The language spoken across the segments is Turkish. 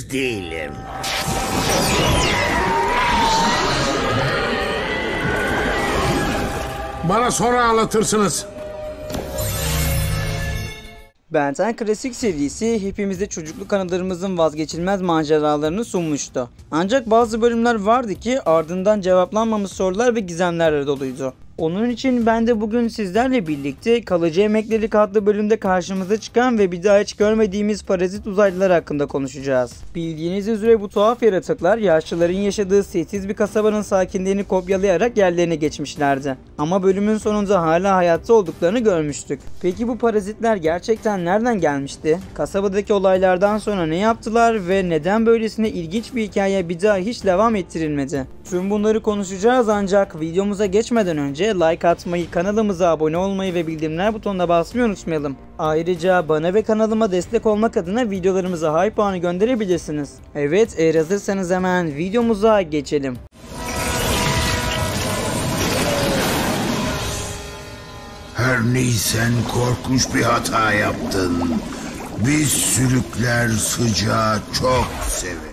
henüz değilim. Bana sonra anlatırsınız. Ben 10 Klasik serisi hepimize çocukluk anılarımızın vazgeçilmez maceralarını sunmuştu. Ancak bazı bölümler vardı ki ardından cevaplanmamış sorular ve gizemlerle doluydu. Onun için ben de bugün sizlerle birlikte Kalıcı Emeklilik adlı bölümde karşımıza çıkan ve bir daha hiç görmediğimiz parazit uzaylılar hakkında konuşacağız. Bildiğiniz üzere bu tuhaf yaratıklar yaşlıların yaşadığı sessiz bir kasabanın sakinlerini kopyalayarak yerlerine geçmişlerdi. Ama bölümün sonunda hala hayatta olduklarını görmüştük. Peki bu parazitler gerçekten nereden gelmişti? Kasabadaki olaylardan sonra ne yaptılar ve neden böylesine ilginç bir hikaye bir daha hiç devam ettirilmedi? Tüm bunları konuşacağız ancak videomuza geçmeden önce like atmayı, kanalımıza abone olmayı ve bildirimler butonuna basmayı unutmayalım. Ayrıca bana ve kanalıma destek olmak adına videolarımıza high puanı gönderebilirsiniz. Evet, eğer hazırsanız hemen videomuza geçelim. Her neysen korkunç bir hata yaptın. Biz sülükler sıcağı çok severiz.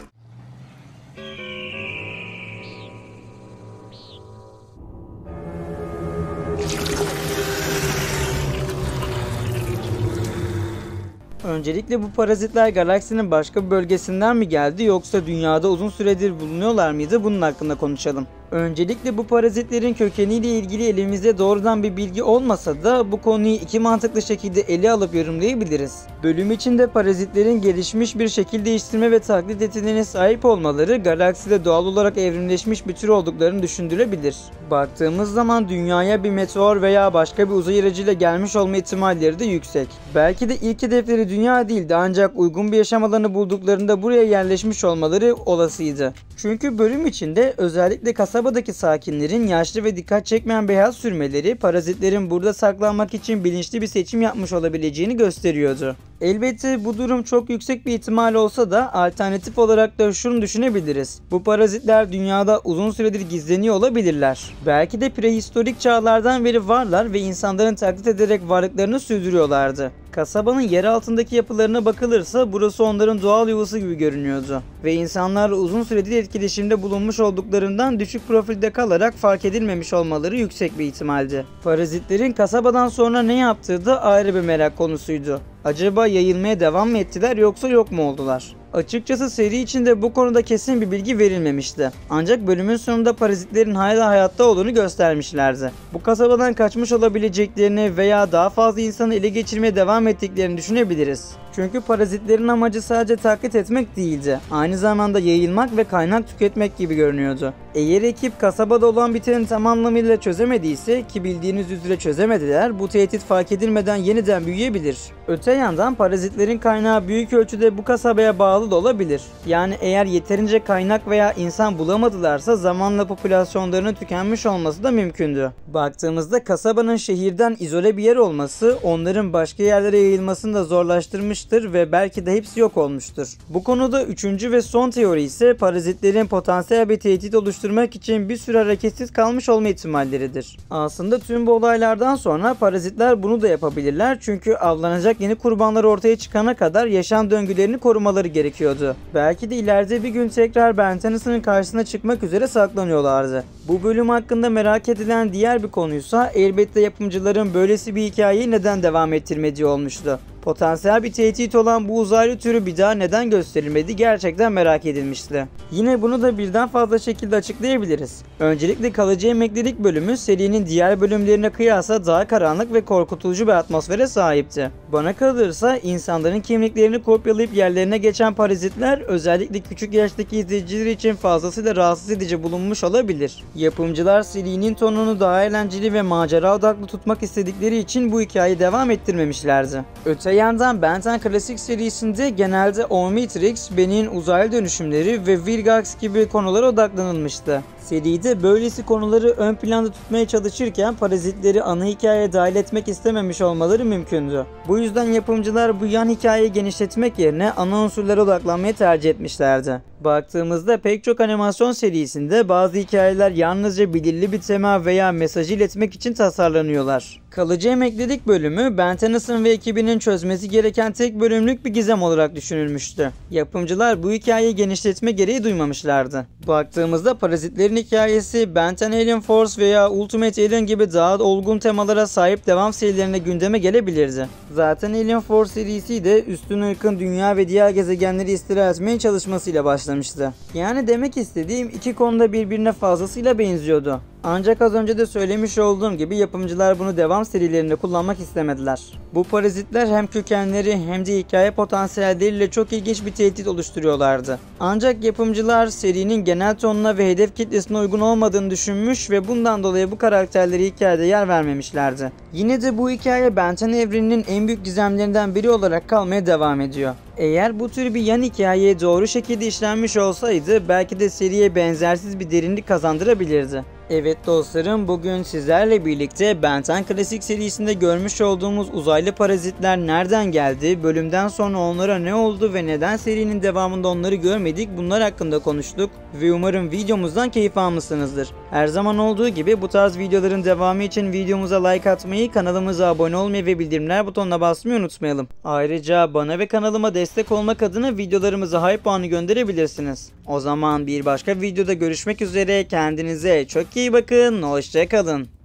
Öncelikle bu parazitler galaksinin başka bir bölgesinden mi geldi yoksa dünyada uzun süredir bulunuyorlar mıydı? Bunun hakkında konuşalım. Öncelikle bu parazitlerin kökeniyle ilgili elimizde doğrudan bir bilgi olmasa da bu konuyu iki mantıklı şekilde ele alıp yorumlayabiliriz. Bölüm içinde parazitlerin gelişmiş bir şekil değiştirme ve taklit yeteneğine sahip olmaları galakside doğal olarak evrimleşmiş bir tür olduklarını düşündürebilir. Baktığımız zaman dünyaya bir meteor veya başka bir uzay aracıyla gelmiş olma ihtimalleri de yüksek. Belki de ilk hedefleri dünya değildi ancak uygun bir yaşam alanı bulduklarında buraya yerleşmiş olmaları olasıydı. Çünkü bölüm içinde özellikle kasabadaki sakinlerin yaşlı ve dikkat çekmeyen beyaz sürmeleri parazitlerin burada saklanmak için bilinçli bir seçim yapmış olabileceğini gösteriyordu. Elbette bu durum çok yüksek bir ihtimal olsa da alternatif olarak da şunu düşünebiliriz. Bu parazitler dünyada uzun süredir gizleniyor olabilirler. Belki de prehistorik çağlardan beri varlar ve insanların taklit ederek varlıklarını sürdürüyorlardı. Kasabanın yer altındaki yapılarına bakılırsa burası onların doğal yuvası gibi görünüyordu. Ve insanlarla uzun süredir etkileşimde bulunmuş olduklarından düşük profilde kalarak fark edilmemiş olmaları yüksek bir ihtimaldi. Parazitlerin kasabadan sonra ne yaptığı da ayrı bir merak konusuydu. Acaba yayılmaya devam mı ettiler yoksa yok mu oldular? Açıkçası seri içinde bu konuda kesin bir bilgi verilmemişti. Ancak bölümün sonunda parazitlerin hala hayatta olduğunu göstermişlerdi. Bu kasabadan kaçmış olabileceklerini veya daha fazla insanı ele geçirmeye devam ettiklerini düşünebiliriz. Çünkü parazitlerin amacı sadece taklit etmek değildi. Aynı zamanda yayılmak ve kaynak tüketmek gibi görünüyordu. Eğer ekip kasabada olan biteni tam anlamıyla çözemediyse, ki bildiğiniz üzere çözemediler, bu tehdit fark edilmeden yeniden büyüyebilir. Öte yandan parazitlerin kaynağı büyük ölçüde bu kasabaya bağlı da olabilir. Yani eğer yeterince kaynak veya insan bulamadılarsa zamanla popülasyonlarının tükenmiş olması da mümkündü. Baktığımızda kasabanın şehirden izole bir yer olması onların başka yerlere yayılmasını da zorlaştırmıştır ve belki de hepsi yok olmuştur. Bu konuda üçüncü ve son teori ise parazitlerin potansiyel bir tehdit oluşturmak için bir süre hareketsiz kalmış olma ihtimalleridir. Aslında tüm bu olaylardan sonra parazitler bunu da yapabilirler çünkü avlanacak yeni kurbanlar ortaya çıkana kadar yaşam döngülerini korumaları gerekiyordu. Belki de ileride bir gün tekrar Ben Tennyson'ın karşısına çıkmak üzere saklanıyorlardı. Bu bölüm hakkında merak edilen diğer bir konuysa elbette yapımcıların böylesi bir hikayeyi neden devam ettirmediği olmuştu. Potansiyel bir tehdit olan bu uzaylı türü bir daha neden gösterilmedi gerçekten merak edilmişti. Yine bunu da birden fazla şekilde açıklayabiliriz. Öncelikle Kalıcı Emeklilik bölümü serinin diğer bölümlerine kıyasla daha karanlık ve korkutucu bir atmosfere sahipti. Bana kalırsa insanların kimliklerini kopyalayıp yerlerine geçen parazitler özellikle küçük yaştaki izleyiciler için fazlasıyla rahatsız edici bulunmuş olabilir. Yapımcılar serinin tonunu daha eğlenceli ve macera odaklı tutmak istedikleri için bu hikayeyi devam ettirmemişlerdi. Öte yandan Ben 10 Klasik serisinde genelde Omnitrix, Ben'in uzaylı dönüşümleri ve Vilgax gibi konulara odaklanılmıştı. Seride böylesi konuları ön planda tutmaya çalışırken parazitleri ana hikayeye dahil etmek istememiş olmaları mümkündü. Bu yüzden yapımcılar bu yan hikayeyi genişletmek yerine ana unsurlara odaklanmayı tercih etmişlerdi. Baktığımızda pek çok animasyon serisinde bazı hikayeler yalnızca belirli bir tema veya mesajı iletmek için tasarlanıyorlar. Kalıcı emeklilik bölümü Ben Tennyson ve ekibinin çözmesi gereken tek bölümlük bir gizem olarak düşünülmüştü. Yapımcılar bu hikayeyi genişletme gereği duymamışlardı. Baktığımızda parazitlerin hikayesi Ben 10 Alien Force veya Ultimate Alien gibi daha olgun temalara sahip devam serilerine gündeme gelebilirdi. Zaten Alien Force serisi de üstün ırkın dünya ve diğer gezegenleri istila etmeye çalışmasıyla başlamıştı. Yani demek istediğim iki konuda birbirine fazlasıyla benziyordu. Ancak az önce de söylemiş olduğum gibi yapımcılar bunu devam serilerinde kullanmak istemediler. Bu parazitler hem kökenleri hem de hikaye potansiyelleriyle çok ilginç bir tehdit oluşturuyorlardı. Ancak yapımcılar serinin genel tonuna ve hedef kitlesine uygun olmadığını düşünmüş ve bundan dolayı bu karakterleri hikayede yer vermemişlerdi. Yine de bu hikaye Ben 10 evreninin en büyük gizemlerinden biri olarak kalmaya devam ediyor. Eğer bu tür bir yan hikaye doğru şekilde işlenmiş olsaydı belki de seriye benzersiz bir derinlik kazandırabilirdi. Evet dostlarım, bugün sizlerle birlikte Ben 10 Klasik serisinde görmüş olduğumuz uzaylı parazitler nereden geldi, bölümden sonra onlara ne oldu ve neden serinin devamında onları görmedik, bunlar hakkında konuştuk ve umarım videomuzdan keyif almışsınızdır. Her zaman olduğu gibi bu tarz videoların devamı için videomuza like atmayı, kanalımıza abone olmayı ve bildirimler butonuna basmayı unutmayalım. Ayrıca bana ve kanalıma destek olmak adına videolarımıza hype puanı gönderebilirsiniz. O zaman bir başka videoda görüşmek üzere, kendinize çok iyi bakın, hoşça kalın.